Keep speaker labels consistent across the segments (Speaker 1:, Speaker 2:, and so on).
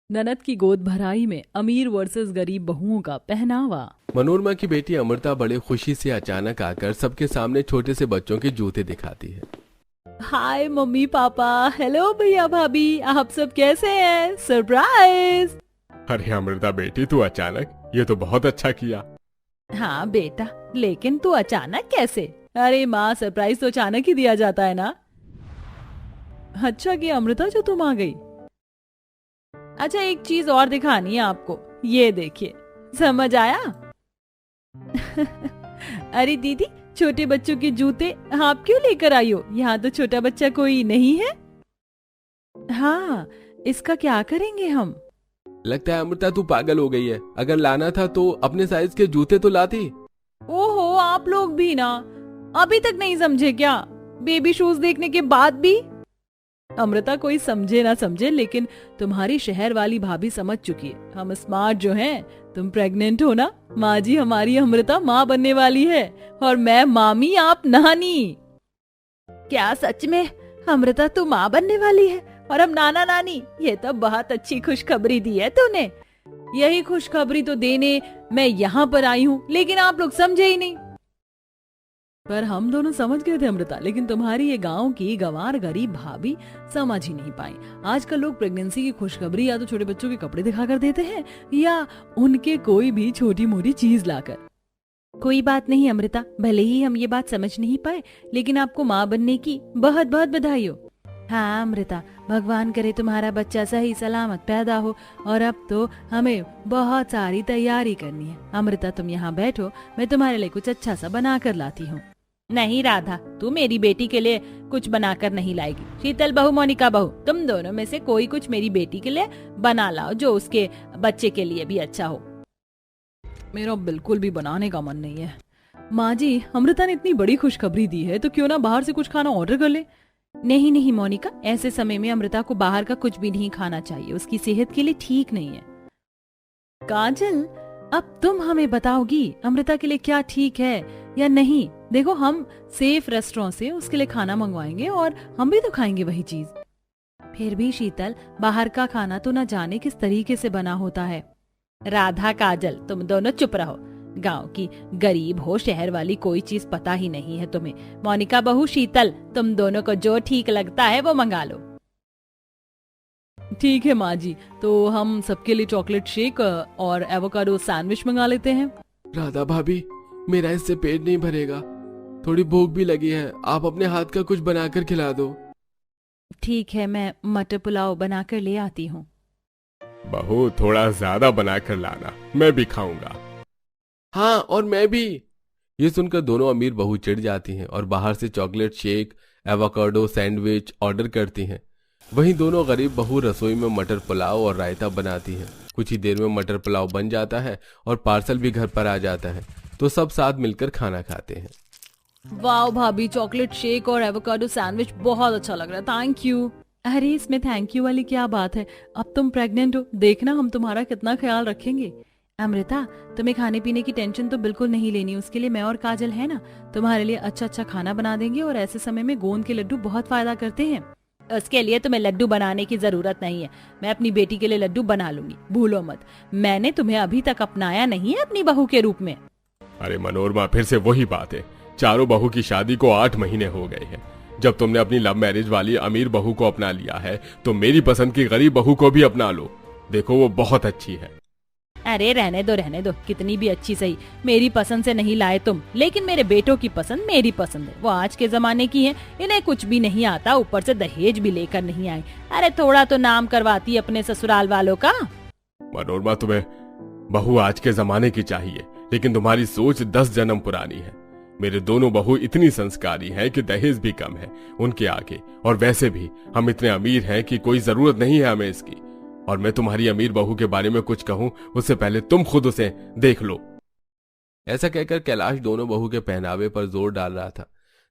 Speaker 1: ननद की गोद भराई में अमीर वर्सेस गरीब बहुओं का पहनावा।
Speaker 2: मनोरमा की बेटी अमृता बड़े खुशी से अचानक आकर सबके सामने छोटे से बच्चों के जूते दिखाती है।
Speaker 1: हाय मम्मी पापा, हेलो भैया भाभी, आप सब कैसे हैं? सरप्राइज।
Speaker 2: अरे अमृता बेटी, तू अचानक, ये तो बहुत अच्छा किया।
Speaker 1: हाँ बेटा, लेकिन तू अचानक कैसे? अरे माँ, सरप्राइज तो अचानक ही दिया जाता है ना। अच्छा कि अमृता जो तुम आ गई। अच्छा, एक चीज और दिखानी है आपको, ये देखिए, समझ आया? अरे दीदी, छोटे बच्चों के जूते आप क्यों लेकर आई हो? यहाँ तो छोटा बच्चा कोई नहीं है। हाँ, इसका क्या करेंगे हम?
Speaker 2: लगता है अमृता तू पागल हो गई है। अगर लाना था तो अपने साइज के जूते तो लाती।
Speaker 1: ओहो, आप लोग भी ना, अभी तक नहीं समझे क्या? बेबी शूज देखने के बाद भी? अमृता, कोई समझे ना समझे, लेकिन तुम्हारी शहर वाली भाभी समझ चुकी है। हम स्मार्ट जो हैं। तुम प्रेग्नेंट हो ना माँ जी, हमारी अमृता माँ बनने वाली है, और मैं मामी, आप नानी। क्या सच में अमृता तू माँ बनने वाली है और हम नाना नानी? ये तो बहुत अच्छी खुशखबरी दी है तूने। यही खुशखबरी तो देने मैं यहाँ पर आई हूँ, लेकिन आप लोग समझे ही नहीं। पर हम दोनों समझ गए थे अमृता, लेकिन तुम्हारी ये गांव की गंवार गरीब भाभी समझ ही नहीं पाई। आजकल लोग प्रेगनेंसी की खुशखबरी या तो छोटे बच्चों के कपड़े दिखाकर देते हैं, या उनके कोई भी छोटी मोटी चीज लाकर। कोई बात नहीं अमृता, भले ही हम ये बात समझ नहीं पाए, लेकिन आपको माँ बनने की बहुत बहुत बधाई हो। हाँ अमृता, भगवान करे तुम्हारा बच्चा सही सलामत पैदा हो, और अब तो हमें बहुत सारी तैयारी करनी है। अमृता, तुम यहाँ बैठो, मैं तुम्हारे लिए कुछ अच्छा सा बना कर लाती हूँ। नहीं राधा, तू मेरी बेटी के लिए कुछ बनाकर नहीं लाएगी। शीतल बहू, मोनिका बहू, तुम दोनों में से कोई कुछ मेरी बेटी के लिए बना लाओ जो उसके बच्चे के लिए भी अच्छा हो। मेरा बिल्कुल भी बनाने का मन नहीं है। माँ जी, अमृता ने इतनी बड़ी खुशखबरी दी है तो क्यों ना बाहर से कुछ खाना ऑर्डर कर ले। नहीं नहीं मोनिका, ऐसे समय में अमृता को बाहर का कुछ भी नहीं खाना चाहिए, उसकी सेहत के लिए ठीक नहीं है। काजल, अब तुम हमें बताओगी अमृता के लिए क्या ठीक है या नहीं। देखो, हम सेफ रेस्टोरेंट से उसके लिए खाना मंगवाएंगे और हम भी तो खाएंगे वही चीज। फिर भी शीतल, बाहर का खाना तो न जाने किस तरीके से बना होता है। राधा, काजल, तुम दोनों चुप रहो। गांव की गरीब हो, शहर वाली कोई चीज पता ही नहीं है तुम्हें। मोनिका बहू, शीतल, तुम दोनों को जो ठीक लगता है वो मंगा लो। ठीक है माँ जी, तो हम सबके लिए चॉकलेट शेक और एवोकाडो सैंडविच मंगा लेते हैं।
Speaker 2: राधा भाभी, मेरा इससे पेट नहीं भरेगा, थोड़ी भूख भी लगी है। आप अपने हाथ का कुछ बनाकर खिला दो।
Speaker 1: ठीक है, मैं मटर पुलाव बनाकर ले आती हूँ।
Speaker 2: बहू, थोड़ा ज्यादा बनाकर लाना, मैं भी खाऊंगा। हाँ, और मैं भी। ये सुनकर दोनों अमीर बहू चिढ़ जाती हैं और बाहर से chocolate shake, avocado sandwich order करती हैं। वहीं दोनों गरीब बहू रसोई में मटर पुलाव और रायता बनाती हैं। कुछ ही देर में मटर पुलाव बन जाता है और पार्सल भी घर पर आ जाता है, तो सब साथ मिलकर खाना खाते हैं।
Speaker 1: वाह भाभी, चॉकलेट शेक और एवोकाडो सैंडविच बहुत अच्छा लग रहा है, थैंक यू। अरे, इसमें थैंक यू वाली क्या बात है? अब तुम प्रेग्नेंट हो, देखना हम तुम्हारा कितना ख्याल रखेंगे। अमृता, तुम्हें खाने पीने की टेंशन तो बिल्कुल नहीं लेनी, उसके लिए मैं और काजल है ना, तुम्हारे लिए अच्छा अच्छा खाना बना देंगे। और ऐसे समय में गोंद के लड्डू बहुत फायदा करते हैं। उसके लिए तुम्हें लड्डू बनाने की जरूरत नहीं है, मैं अपनी बेटी के लिए लड्डू बना लूंगी, भूलो मत। मैंने तुम्हें अभी तक अपनाया नहीं है अपनी बहू के रूप में।
Speaker 2: अरे मनोरमा, फिर से वही बात है। चारों बहू की शादी को 8 महीने हो गए हैं। जब तुमने अपनी लव मैरिज वाली अमीर बहू को अपना लिया है, तो मेरी पसंद की गरीब बहू को भी अपना लो। देखो, वो बहुत अच्छी है।
Speaker 1: अरे रहने दो, कितनी भी अच्छी सही, मेरी पसंद से नहीं लाए तुम, लेकिन मेरे बेटों की पसंद मेरी पसंद है। वो आज के जमाने की है, इन्हें कुछ भी नहीं आता, ऊपर से दहेज भी लेकर नहीं आए। अरे थोड़ा तो नाम करवाती अपने ससुराल वालों का।
Speaker 2: मनोरमा, तुम्हें बहू आज के जमाने की चाहिए, लेकिन तुम्हारी सोच 10 जन्म पुरानी है। मेरे दोनों बहू इतनी संस्कारी हैं कि दहेज भी कम है उनके आगे, और वैसे भी हम इतने अमीर हैं कि कोई जरूरत नहीं है हमें इसकी। और मैं तुम्हारी अमीर बहू के बारे में कुछ कहूं उससे पहले तुम खुद उसे देख लो। ऐसा कहकर कैलाश दोनों बहू के पहनावे पर जोर डाल रहा था।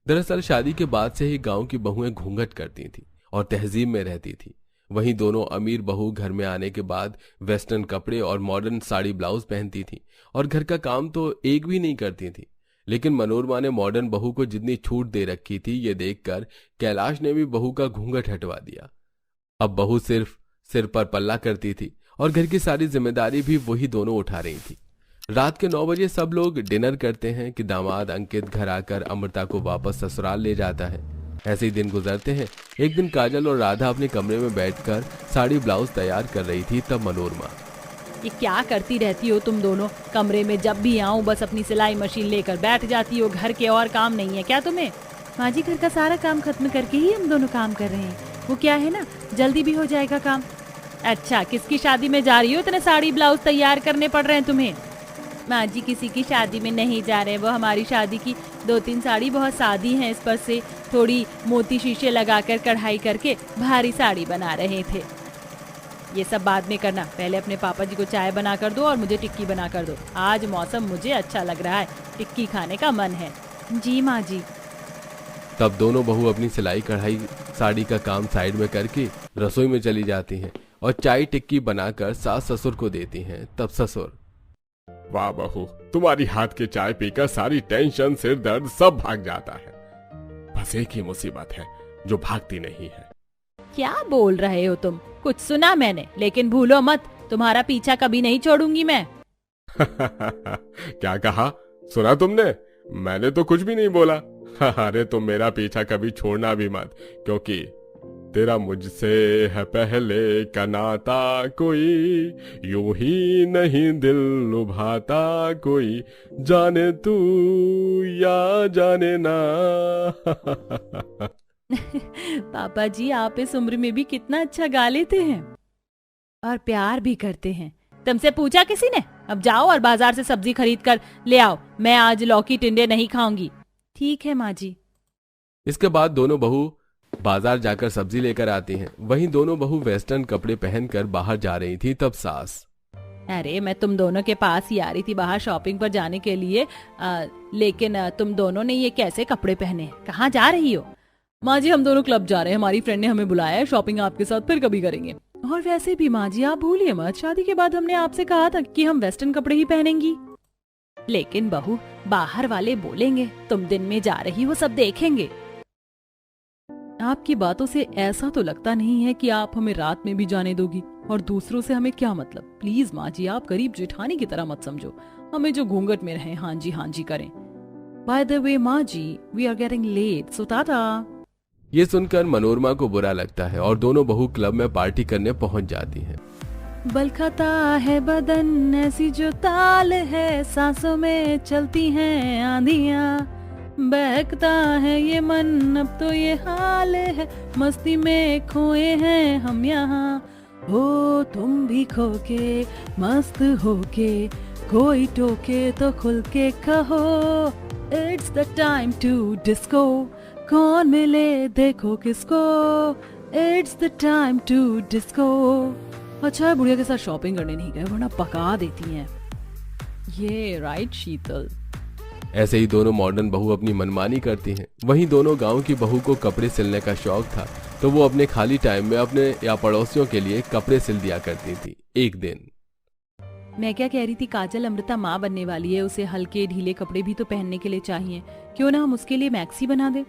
Speaker 2: दरअसल शादी के बाद से ही गांव की बहुएं घूंघट करती थी और तहजीब में रहती थी। वहीं दोनों अमीर बहू घर में आने के बाद वेस्टर्न कपड़े और मॉडर्न साड़ी ब्लाउज पहनती थी और घर का काम तो एक भी नहीं करती थी। लेकिन मनोरमा ने मॉडर्न बहू को जितनी छूट दे रखी थी, ये देखकर कैलाश ने भी बहू का घूंघट हटवा दिया। अब बहू सिर्फ सिर पर पल्ला करती थी और घर की सारी जिम्मेदारी भी वही दोनों उठा रही थी। रात के 9 बजे सब लोग डिनर करते हैं कि दामाद अंकित घर आकर अमृता को वापस ससुराल ले जाता है। ऐसे ही दिन गुजरते हैं। एक दिन काजल और राधा अपने कमरे में बैठकर साड़ी ब्लाउज तैयार कर रही थी, तब मनोरमा,
Speaker 1: ये क्या करती रहती हो तुम दोनों? कमरे में जब भी आऊं बस अपनी सिलाई मशीन लेकर बैठ जाती हो। घर के और काम नहीं है क्या तुम्हें? माँ जी, घर का सारा काम खत्म करके ही हम दोनों काम कर रहे हैं। वो क्या है ना, जल्दी भी हो जाएगा काम। अच्छा, किसकी शादी में जा रही हो? इतने साड़ी ब्लाउज तैयार करने पड़ रहे हैं तुम्हें? माँ जी, किसी की शादी में नहीं जा रहे हैं। वो हमारी शादी की 2-3 साड़ी बहुत सादी हैं, इस पर से थोड़ी मोती शीशे लगाकर कढ़ाई करके भारी साड़ी बना रहे थे। ये सब बाद में करना, पहले अपने पापा जी को चाय बना कर दो और मुझे टिक्की बना कर दो। आज मौसम मुझे अच्छा लग रहा है, टिक्की खाने का मन है। जी माँ जी।
Speaker 2: तब दोनों बहू अपनी सिलाई कढ़ाई साड़ी का काम साइड में करके रसोई में चली जाती हैं और चाय टिक्की बनाकर सास ससुर को देती हैं। तब ससुर, वाह बहू, तुम्हारी हाथ के चाय पीकर सारी टेंशन सिर दर्द सब भाग जाता है। बस एक ही मुसीबत है जो भागती नहीं है।
Speaker 1: क्या बोल रहे हो तुम? कुछ सुना मैंने, लेकिन भूलो मत, तुम्हारा पीछा कभी नहीं छोड़ूंगी मैं।
Speaker 2: क्या कहा? सुना तुमने? मैंने तो कुछ भी नहीं बोला। अरे तुम मेरा पीछा कभी छोड़ना भी मत, क्योंकि तेरा मुझसे है पहले का नाता कोई, यूं ही नहीं दिल लुभाता कोई, जाने तू या जाने ना।
Speaker 1: पापा जी, आप इस उम्र में भी कितना अच्छा गा लेते हैं और प्यार भी करते हैं। तुमसे पूछा किसी ने? अब जाओ और बाजार से सब्जी खरीद कर ले आओ। मैं आज लौकी टिंडे नहीं खाऊंगी। ठीक है माँ जी।
Speaker 2: इसके बाद दोनों बहू बाजार जाकर सब्जी लेकर आती हैं। वहीं दोनों बहू वेस्टर्न कपड़े पहनकर बाहर जा रही थी। तब सास,
Speaker 1: अरे मैं तुम दोनों के पास ही आ रही थी बाहर शॉपिंग पर जाने के लिए, लेकिन तुम दोनों ने ये कैसे कपड़े पहने? कहाँ जा रही हो? माँ जी, हम दोनों क्लब जा रहे हैं, हमारी फ्रेंड ने हमें बुलाया है। शॉपिंग आपके साथ फिर कभी करेंगे। और वैसे भी माँ जी, आप भूलिए मत, शादी के बाद हमने आपसे कहा था कि हम वेस्टर्न कपड़े ही पहनेंगी। लेकिन बहू, बाहर वाले बोलेंगे, तुम दिन में जा रही हो, सब देखेंगे। आपकी बातों से ऐसा तो लगता नहीं है कि आप हमें रात में भी जाने दोगी, और दूसरों से हमें क्या मतलब? प्लीज माँ जी, आप गरीब जेठानी की तरह मत समझो हमें, जो घूंघट में रहे हाँ जी करें। बाय द वे माँ जी, वी आर गेटिंग लेट, सो टाटा।
Speaker 2: ये सुनकर मनोरमा को बुरा लगता है और दोनों बहू क्लब में पार्टी करने पहुंच जाती हैं।
Speaker 1: बलखाता है बदन, ऐसी जो ताल है, सांसों में चलती हैं आंधियां, बहकता है ये मन, अब तो ये हाल है, मस्ती में खोए हैं हम यहाँ। हो तुम भी खो के मस्त होके, कोई टोके तो खुल के कहो, it's the time to disco, कौन मिले देखो किसको, it's the time to disco. अच्छा है बुढ़िया के साथ शॉपिंग करने नहीं गए, वरना पका देती हैं ये। राइट शीतल।
Speaker 2: ऐसे ही दोनों मॉडर्न बहू अपनी मनमानी करती हैं। वहीं दोनों गांव की बहू को कपड़े सिलने का शौक था, तो वो अपने खाली टाइम में अपने या पड़ोसियों के लिए कपड़े सिल दिया करती थी। एक दिन,
Speaker 1: मैं क्या कह रही थी, काजल अमृता माँ बनने वाली है, उसे हल्के ढीले कपड़े भी तो पहनने के लिए चाहिए। क्यों ना हम उसके लिए मैक्सी बना दे?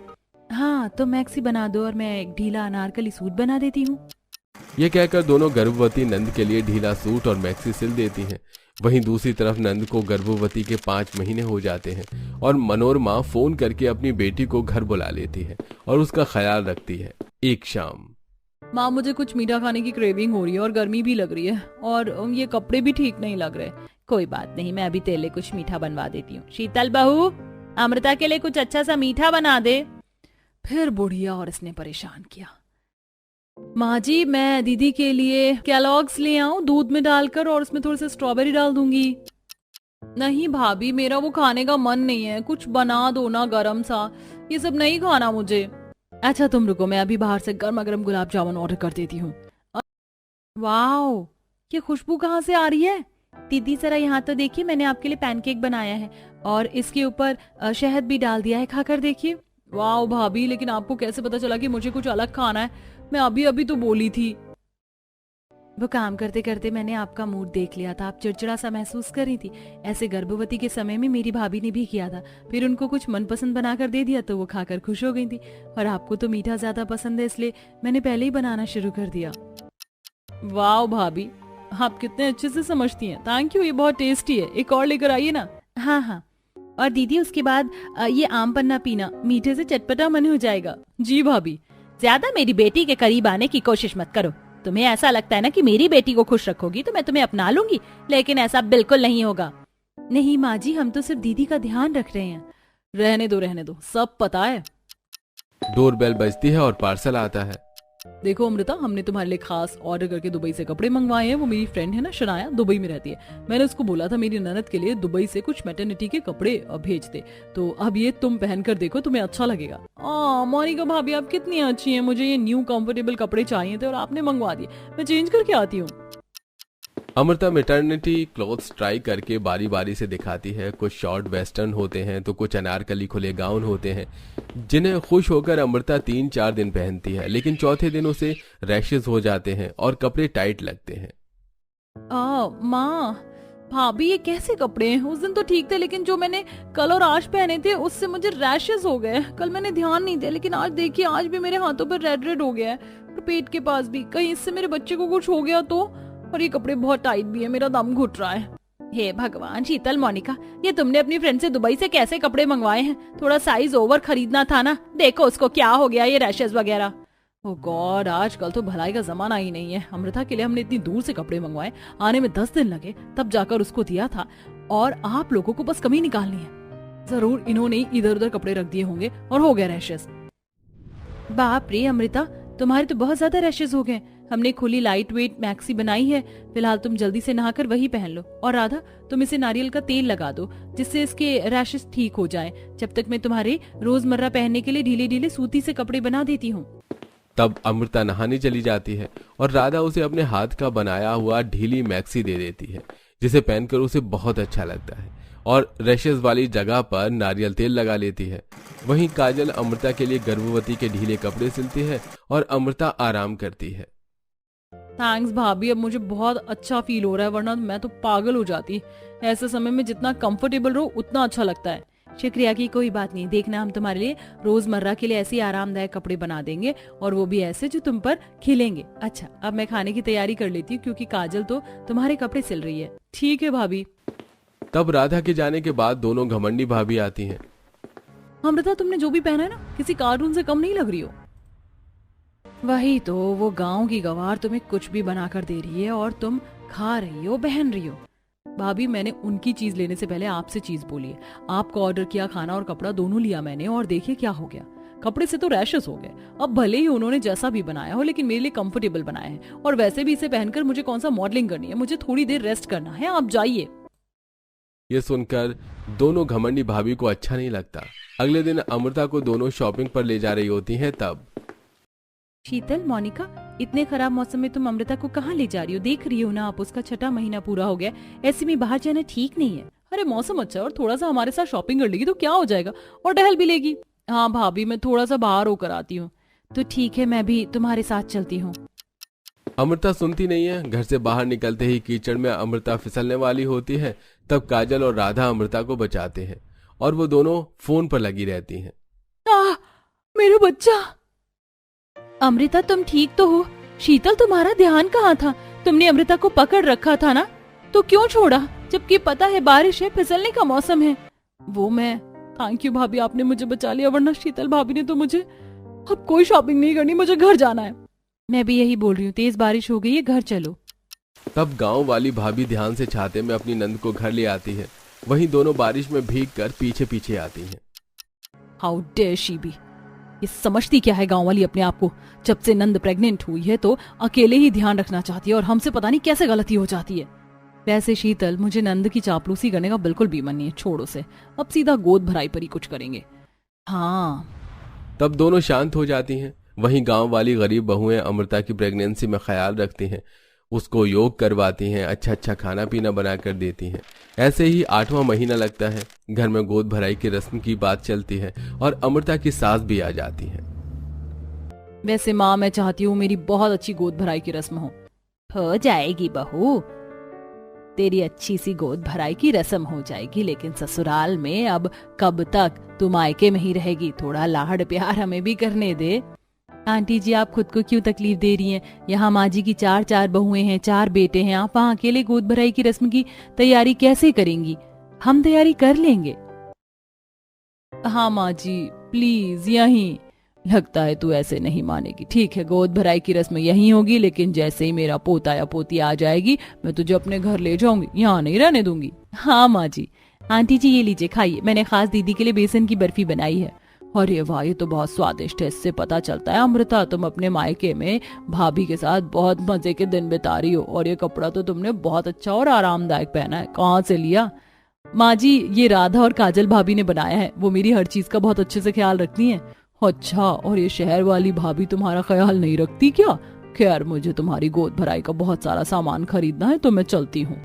Speaker 1: हाँ, तो मैक्सी बना दो और मैं एक ढीला अनारकली सूट बना देती हूँ।
Speaker 2: ये कहकर दोनों गर्भवती नंद के लिए ढीला सूट और मैक्सी सिल देती हैं। वहीं दूसरी तरफ नंद को गर्भवती के 5 महीने हो जाते हैं और मनोरमा फोन करके अपनी बेटी को घर बुला लेती है और उसका ख्याल रखती है। एक शाम,
Speaker 1: माँ, मुझे कुछ मीठा खाने की क्रेविंग हो रही है और गर्मी भी लग रही है और ये कपड़े भी ठीक नहीं लग रहे। कोई बात नहीं, मैं अभी तेरे लिए कुछ मीठा बनवा देती हूँ। शीतल बहू, अमृता के लिए कुछ अच्छा सा मीठा बना दे। फिर बुढ़िया और इसने परेशान किया। माँ जी, मैं दीदी के लिए कैलॉग्स ले आऊं दूध में डालकर और उसमें थोड़ी सी स्ट्रॉबेरी डाल दूंगी। नहीं भाभी, मेरा वो खाने का मन नहीं है, कुछ बना दो ना गरम सा, ये सब नहीं खाना मुझे। अच्छा तुम रुको, मैं अभी बाहर से गर्मा गर्म गुलाब जामुन ऑर्डर कर देती हूँ। वाओ, ये खुशबू कहाँ से आ रही है? दीदी जरा यहाँ तो देखिए, मैंने आपके लिए पैनकेक बनाया है और इसके ऊपर शहद भी डाल दिया है, खाकर देखिए। वाओ भाभी, लेकिन आपको कैसे पता चला कि मुझे कुछ अलग खाना है? मैं अभी अभी तो बोली थी। वो काम करते करते मैंने आपका मूड देख लिया था, आप चिड़चिड़ा सा महसूस कर रही थी। ऐसे गर्भवती के समय में मेरी भाभी ने भी किया था, फिर उनको कुछ मनपसंद बनाकर दे दिया तो वो खाकर खुश हो गई थी। और आपको तो मीठा ज्यादा पसंद है, इसलिए मैंने पहले ही बनाना शुरू कर दिया। वाह भाभी, आप कितने अच्छे से समझती हैं। थैंक यू, ये बहुत टेस्टी है, एक और लेकर आइए ना। हाँ हाँ, और दीदी उसके बाद ये आम पन्ना पीना, मीठे से चटपटा मन हो जाएगा। जी भाभी। ज्यादा मेरी बेटी के करीब आने की कोशिश मत करो। तुम्हें ऐसा लगता है ना कि मेरी बेटी को खुश रखोगी तो मैं तुम्हें अपना लूंगी, लेकिन ऐसा बिल्कुल नहीं होगा। नहीं माँ जी, हम तो सिर्फ दीदी का ध्यान रख रहे हैं। रहने दो, सब पता है।
Speaker 2: डोरबेल बजती है और पार्सल आता है।
Speaker 1: देखो अमृता, हमने तुम्हारे लिए खास ऑर्डर करके दुबई से कपड़े मंगवाए हैं। वो मेरी फ्रेंड है ना शनाया, दुबई में रहती है। मैंने उसको बोला था मेरी ननद के लिए दुबई से कुछ मैटरनिटी के कपड़े भेज दे, तो अब ये तुम पहन कर देखो, तुम्हें अच्छा लगेगा। मोनिका भाभी आप कितनी अच्छी हैं, मुझे ये न्यू कंफर्टेबल कपड़े चाहिए थे और आपने मंगवा दिए। मैं चेंज करके आती हूँ।
Speaker 2: अमृता मैटरनिटी क्लॉथ्स ट्राई करके बारी बारी से दिखाती है। कुछ शॉर्ट वेस्टर्न होते हैं तो कुछ अनारकली खुले गाउन होते हैं, जिन्हें खुश होकर अमृता 3-4 दिन पहनती है, लेकिन चौथे दिन उसे रैशेस हो जाते हैं और कपड़े टाइट लगते हैं।
Speaker 1: माँ भाभी ये कैसे कपड़े हैं? उस दिन तो ठीक थे, लेकिन जो मैंने कल और आज पहने थे उससे मुझे रैशेस हो गए। कल मैंने ध्यान नहीं दिया, लेकिन आज देखिए, आज भी मेरे हाथों पर रेड रेड हो गया है और पेट के पास भी। कहीं इससे मेरे बच्चे को कुछ हो गया तो? और ये कपड़े बहुत टाइट भी है, मेरा दम घुट रहा है। हे भगवान। शीतल, मोनिका, ये तुमने अपनी फ्रेंड से दुबई से कैसे कपड़े मंगवाए हैं? थोड़ा साइज ओवर खरीदना था ना। देखो उसको क्या हो गया, ये रैशेस वगैरह। ओ गॉड, आजकल तो भलाई का जमाना ही नहीं है। अमृता के लिए हमने इतनी दूर से कपड़े मंगवाए, आने में 10 दिन लगे, तब जाकर उसको दिया था। और आप लोगों को बस कमी निकालनी है। जरूर इन्होंने इधर उधर कपड़े रख दिए होंगे और हो गया रैशेस। बाप रे अमृता, तुम्हारे तो बहुत ज्यादा रैशेस हो गए। हमने खुली लाइट वेट मैक्सी बनाई है, फिलहाल तुम जल्दी से नहाकर वही पहन लो। और राधा, तुम इसे नारियल का तेल लगा दो, जिससे इसके रैशेस ठीक हो जाएं। जब तक मैं तुम्हारे रोजमर्रा पहनने के लिए ढीले ढीले सूती से कपड़े बना देती हूँ।
Speaker 2: तब अमृता नहाने चली जाती है और राधा उसे अपने हाथ का बनाया हुआ ढीली मैक्सी दे देती है, जिसे पहनकर उसे बहुत अच्छा लगता है और रैशेस वाली जगह पर नारियल तेल लगा लेती है। वहीं काजल अमृता के लिए गर्भवती के ढीले कपड़े सिलती है और अमृता आराम करती है।
Speaker 1: थैंक्स भाभी, अब मुझे बहुत अच्छा फील हो रहा है, वरना मैं तो पागल हो जाती। ऐसे समय में जितना कंफर्टेबल रहो उतना अच्छा लगता है। शुक्रिया की कोई बात नहीं, देखना हम तुम्हारे लिए रोजमर्रा के लिए ऐसे आरामदायक कपड़े बना देंगे, और वो भी ऐसे जो तुम पर खिलेंगे। अच्छा, अब मैं खाने की तैयारी कर लेती हूँ, क्योंकि काजल तो तुम्हारे कपड़े सिल रही है। ठीक है भाभी।
Speaker 2: तब राधा के जाने के बाद दोनों घमंडी भाभी आती हैं।
Speaker 1: अमृता, तुमने जो भी पहना है ना, किसी कार्टून से कम नहीं लग रही हो। वही तो, वो गांव की गवार तुम्हें कुछ भी बनाकर दे रही है और तुम खा रही हो, बहन रही हो। भाभी, मैंने उनकी चीज लेने से पहले आपसे चीज बोली है। आपको ऑर्डर किया, खाना और कपड़ा दोनों लिया मैंने, और देखिए क्या हो गया। कपड़े से तो रैशेस हो गए। अब भले ही उन्होंने जैसा भी बनाया हो, लेकिन मेरे लिए कंफर्टेबल बनाया है। और वैसे भी इसे पहनकर मुझे कौन सा मॉडलिंग करनी है, मुझे थोड़ी देर रेस्ट करना है। आप जाइए।
Speaker 2: ये सुनकर दोनों घमंडी भाभी को अच्छा नहीं लगता। अगले दिन अमृता को दोनों शॉपिंग पर ले जा रही होती हैं। तब
Speaker 1: शीतल, मोनिका, इतने खराब मौसम में तुम अमृता को कहाँ ले जा रही हो? देख रही हो ना आप, उसका 6वां महीना पूरा हो गया। ऐसे में बाहर जाना ठीक नहीं है। अरे मौसम अच्छा है और थोड़ा सा हमारे साथ शॉपिंग कर लेगी तो क्या हो जाएगा, और टहल भी लेगी। हाँ भाभी, मैं थोड़ा सा बाहर होकर आती हूँ। तो ठीक है, मैं भी तुम्हारे साथ चलती हूँ।
Speaker 2: अमृता सुनती नहीं है। घर से बाहर निकलते ही कीचड़ में अमृता फिसलने वाली होती है। तब काजल और राधा अमृता को बचाते हैं और वो दोनों फोन पर लगी रहती हैं।
Speaker 1: मेरा बच्चा। अमृता, तुम ठीक तो हो? शीतल, तुम्हारा ध्यान कहाँ था? तुमने अमृता को पकड़ रखा था ना, तो क्यों छोड़ा, जबकि पता है बारिश है, फिसलने का मौसम है। वो मैं थैंक यू भाभी, आपने मुझे बचा लिया, वरना शीतल भाभी ने तो मुझे अब कोई शॉपिंग नहीं करनी, मुझे घर जाना है। मैं भी यही बोल रही हूँ, तेज बारिश हो गई है, घर चलो।
Speaker 2: तब गांव वाली भाभी ध्यान से छाते में अपनी नंद को घर ले आती है। वहीं दोनों बारिश में भीगकर पीछे पीछे आती हैं।
Speaker 1: How dare she be. ये समझती क्या है गांव वाली अपने आप को? जब से नंद प्रेग्नेंट हुई है तो अकेले ही ध्यान रखना चाहती है, और हमसे पता नहीं कैसे गलती हो जाती है। वैसे शीतल, मुझे नंद की चापलूसी करने का बिल्कुल भी मन नहीं है, छोड़ो से। अब सीधा गोद भराई पर ही कुछ करेंगे। हाँ।
Speaker 2: तब दोनों शांत हो जाती हैं। वहीं गांव वाली गरीब बहुएं अमृता की प्रेगनेंसी में ख्याल रखती हैं, उसको योग करवाती हैं, अच्छा अच्छा खाना पीना बना कर देती हैं। ऐसे ही 8वां महीना लगता है। घर में गोद भराई की रस्म की बात चलती है और अमृता की सास भी आ जाती है।
Speaker 1: वैसे माँ, मैं चाहती हूँ मेरी बहुत अच्छी गोद भराई की रस्म हो जाएगी बहू, तेरी अच्छी सी गोद भराई की रस्म हो जाएगी, लेकिन ससुराल में अब कब तक? तू मायके में ही रहेगी, थोड़ा लाड़ प्यार हमें भी करने दे। आंटी जी आप खुद को क्यों तकलीफ दे रही हैं? यहाँ माँ जी की 4 बहुएं हैं, 4 बेटे हैं, आप वहाँ अकेले गोद भराई की रस्म की तैयारी कैसे करेंगी? हम तैयारी कर लेंगे। हाँ माँ जी प्लीज यहीं। लगता है तू ऐसे नहीं मानेगी। ठीक है, गोद भराई की रस्म यहीं होगी, लेकिन जैसे ही मेरा पोता या पोती आ जाएगी मैं तुझे अपने घर ले जाऊंगी, यहाँ नहीं रहने दूंगी। हाँ माँ जी। आंटी जी ये लीजिए खाइए, मैंने खास दीदी के लिए बेसन की बर्फी बनाई है। अरे वाह ये तो बहुत स्वादिष्ट है। इससे पता चलता है अमृता तुम अपने मायके में भाभी के साथ बहुत मजे के दिन बिता रही हो। और ये कपड़ा तो तुमने बहुत अच्छा और आरामदायक पहना है, कहाँ से लिया? माँ जी ये राधा और काजल भाभी ने बनाया है, वो मेरी हर चीज का बहुत अच्छे से ख्याल रखती हैं। अच्छा, और ये शहर वाली भाभी तुम्हारा ख्याल नहीं रखती क्या? खैर मुझे तुम्हारी गोद भराई का बहुत सारा सामान खरीदना है तो मैं चलती हूँ।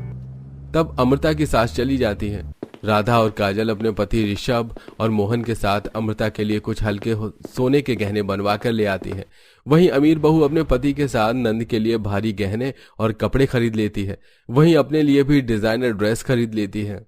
Speaker 2: तब अमृता की सास चली जाती है। राधा और काजल अपने पति ऋषभ और मोहन के साथ अमृता के लिए कुछ हल्के सोने के गहने बनवा कर ले आती है। वहीं अमीर बहू अपने पति के साथ नंद के लिए भारी गहने और कपड़े खरीद लेती है। वहीं अपने लिए भी डिजाइनर ड्रेस खरीद लेती है।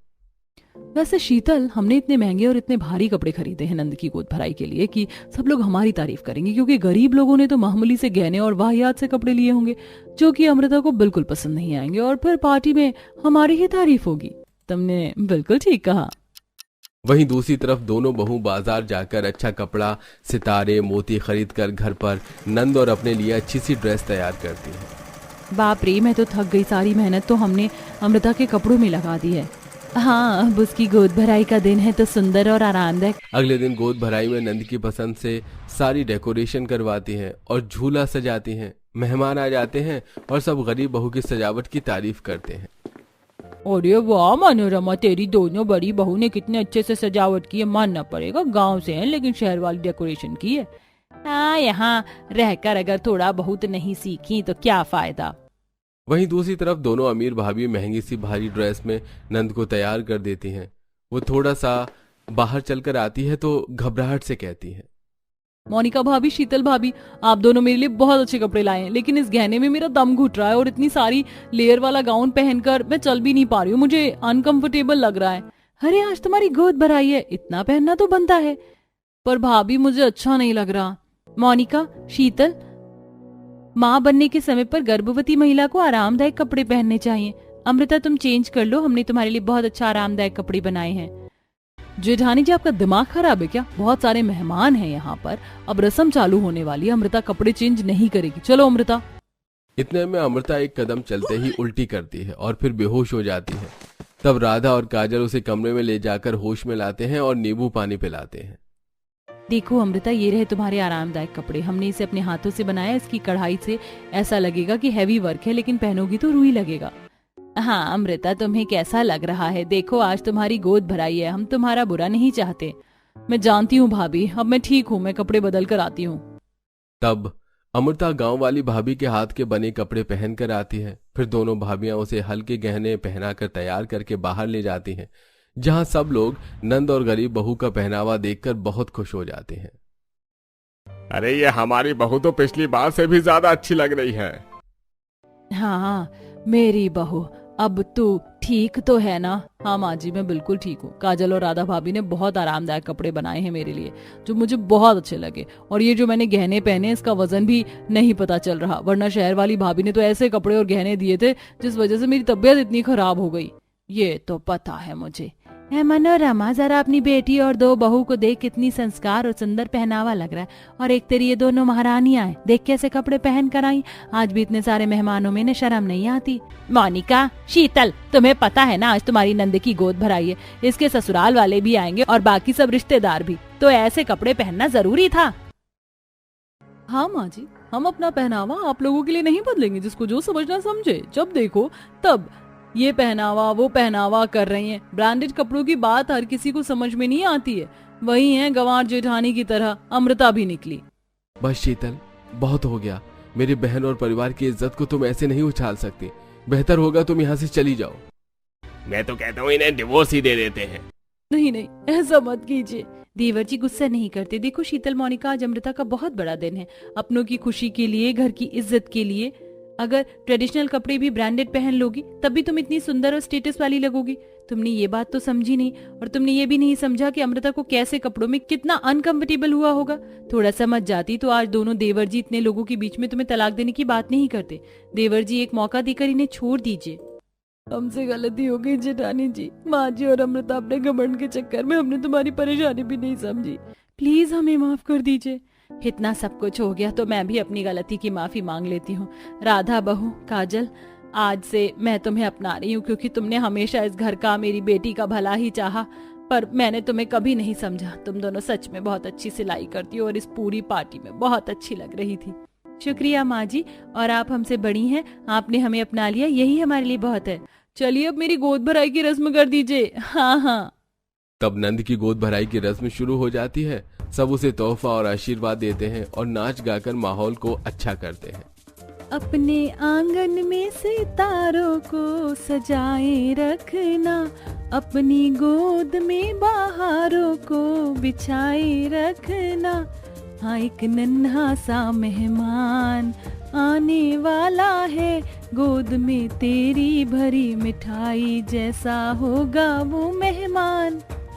Speaker 1: वैसे शीतल, हमने इतने महंगे और इतने भारी कपड़े खरीदे हैं नंद की गोद भराई के लिए कि सब लोग हमारी तारीफ करेंगे, क्योंकि गरीब लोगों ने तो मामूली से गहने और वाहियात से कपड़े लिए होंगे जो कि अमृता को बिल्कुल पसंद नहीं आएंगे, और फिर पार्टी में हमारी ही तारीफ होगी। तुमने बिल्कुल ठीक कहा।
Speaker 2: वहीं दूसरी तरफ दोनों बहू बाजार जाकर अच्छा कपड़ा, सितारे, मोती खरीद कर घर पर नंद और अपने लिए अच्छी सी ड्रेस तैयार करती है।
Speaker 1: बाप रे, मैं तो थक गई। सारी मेहनत तो हमने अमृता के कपड़ों में लगा दी है। हाँ, अब उसकी गोद भराई का दिन है तो सुंदर और आरामदायक।
Speaker 2: अगले दिन गोद भराई में नंद की पसंद से सारी डेकोरेशन करवाती हैं और झूला सजाती हैं। मेहमान आ जाते हैं और सब गरीब बहू की सजावट की तारीफ करते हैं।
Speaker 1: अरे वाह मनोरमा, तेरी दोनों बड़ी बहू ने कितने अच्छे से सजावट की है। मानना पड़ेगा गांव से हैं लेकिन शहर वाली डेकोरेशन की है। हाँ, यहाँ रहकर अगर थोड़ा बहुत नहीं सीखी तो क्या फायदा।
Speaker 2: वहीं दूसरी तरफ दोनों अमीर भाभी महंगी सी भारी ड्रेस में नंद को तैयार कर देती हैं। वो थोड़ा सा बाहर चलकर आती है तो घबराहट से कहती है,
Speaker 1: मोनिका भाभी, शीतल भाभी, आप दोनों मेरे लिए बहुत अच्छे कपड़े लाए हैं, लेकिन इस गहने में मेरा दम घुट रहा है और इतनी सारी लेयर वाला गाउन पहनकर मैं चल भी नहीं पा रही हूँ। मुझे अनकंफर्टेबल लग रहा है। अरे आज तुम्हारी गोद भराई है, इतना पहनना तो बनता है। पर भाभी मुझे अच्छा नहीं लग रहा। मोनिका, शीतल, माँ बनने के समय पर गर्भवती महिला को आरामदायक कपड़े पहनने चाहिए। अमृता तुम चेंज कर लो, हमने तुम्हारे लिए बहुत अच्छा आरामदायक कपड़े बनाए हैं। जेठानी जी आपका दिमाग खराब है क्या? बहुत सारे मेहमान हैं यहाँ पर, अब रस्म चालू होने वाली है, अमृता कपड़े चेंज नहीं करेगी। चलो अमृता।
Speaker 2: इतने में अमृता एक कदम चलते ही उल्टी करती है और फिर बेहोश हो जाती है। तब राधा और काजल उसे कमरे में ले जाकर होश में लाते हैं और नींबू पानी पिलाते हैं।
Speaker 1: देखो अमृता, ये रहे तुम्हारे आरामदायक कपड़े। हमने इसे अपने हाथों से बनाया। इसकी कढ़ाई से ऐसा लगेगा कि हैवी वर्क है, लेकिन पहनोगी तो रूही लगेगा। हाँ अमृता, तुम्हें कैसा लग रहा है? देखो आज तुम्हारी गोद भराई है, हम तुम्हारा बुरा नहीं चाहते। मैं जानती हूँ भाभी, अब मैं ठीक हूँ, मैं कपड़े बदल कर आती हूँ।
Speaker 2: तब अमृता गांव वाली भाभी के हाथ के बने कपड़े पहन कर आती है। फिर दोनों भाभियां उसे हल्के गहने पहनाकर तैयार करके बाहर ले जाती हैं, जहां सब लोग नंद और गरीब बहू का पहनावा देखकर बहुत खुश हो जाते हैं। अरे ये हमारी बहू तो पिछली बार से भी ज्यादा अच्छी लग रही है।
Speaker 1: हाँ मेरी बहू, अब तू ठीक तो है ना? हाँ माँ जी, मैं बिल्कुल ठीक हूँ। काजल और राधा भाभी ने बहुत आरामदायक कपड़े बनाए हैं मेरे लिए, जो मुझे बहुत अच्छे लगे। और ये जो मैंने गहने पहने, इसका वजन भी नहीं पता चल रहा, वरना शहर वाली भाभी ने तो ऐसे कपड़े और गहने दिए थे जिस वजह से मेरी तबीयत इतनी खराब हो गई। ये तो पता है मुझे। मनोरमा, जरा अपनी बेटी और 2 बहू को देख, कितनी संस्कार और सुंदर पहनावा लग रहा है। और एक तेरी ये दोनों महारानियां हैं, देख कैसे कपड़े पहन कर आई। आज भी इतने सारे मेहमानों में ने शर्म नहीं आती। मोनिका, शीतल, तुम्हें पता है ना आज तुम्हारी नंद की गोद भराई है, इसके ससुराल वाले भी आएंगे और बाकी सब रिश्तेदार भी, तो ऐसे कपड़े पहनना जरूरी था। हाँ माँ जी, हम अपना पहनावा आप लोगों के लिए नहीं बदलेंगे, जिसको जो समझना समझे। जब देखो तब ये पहनावा वो पहनावा कर रही हैं। ब्रांडेड कपड़ों की बात हर किसी को समझ में नहीं आती है। वही है गंवार जेठानी की तरह अमृता भी निकली।
Speaker 2: बस शीतल, बहुत हो गया। मेरी बहन और परिवार की इज्जत को तुम ऐसे नहीं उछाल सकती। बेहतर होगा तुम यहाँ से चली जाओ। मैं तो कहता हूँ इन्हें डिवोर्स ही दे देते हैं।
Speaker 1: नहीं नहीं, ऐसा मत कीजिए। देवर जी गुस्सा नहीं करते। देखो शीतल, मोनिका, आज अमृता का बहुत बड़ा दिन है। अपनों की खुशी के लिए, घर की इज्जत के लिए अगर ट्रेडिशनल कपड़े भी ब्रांडेड पहन लोगी तब भी तुम इतनी सुंदर और स्टेटस वाली लगोगी। तुमने ये बात तो समझी नहीं, और तुमने ये भी नहीं समझा कि अमृता को कैसे कपड़ों में कितना अनकंफर्टेबल हुआ होगा। थोड़ा समझ जाती तो आज दोनों देवर जी इतने लोगों के बीच में तुम्हें तलाक देने की बात नहीं करते। देवर जी, एक मौका देकर इन्हें छोड़ दीजिए। हमसे गलती हो गई जेठानी जी। माँ जी और अमृता अपने घमंड के चक्कर में हमने तुम्हारी परेशानी भी नहीं समझी। प्लीज हमें माफ कर दीजिए। इतना सब कुछ हो गया तो मैं भी अपनी गलती की माफी मांग लेती हूँ। राधा बहू, काजल, आज से मैं तुम्हें अपना रही हूँ क्योंकि तुमने हमेशा इस घर का, मेरी बेटी का भला ही चाहा, पर मैंने तुम्हें कभी नहीं समझा। तुम दोनों सच में बहुत अच्छी सिलाई करती हो और इस पूरी पार्टी में बहुत अच्छी लग रही थी। शुक्रिया माँ जी, और आप हमसे बड़ी हैं, आपने हमें अपना लिया, यही हमारे लिए बहुत है। चलिए अब मेरी गोद भराई की रस्म कर दीजिए। हाँ हाँ।
Speaker 2: तब नंद की गोद भराई की रस्म शुरू हो जाती है। सब उसे तोहफा और आशीर्वाद देते हैं और नाच गाकर माहौल को अच्छा करते हैं।
Speaker 1: अपने आंगन में सितारों को सजाए रखना, अपनी गोद में बहारों को बिछाए रखना। हाँ, एक नन्हा सा मेहमान आने वाला है, गोद में तेरी भरी मिठाई जैसा होगा वो मेहमान।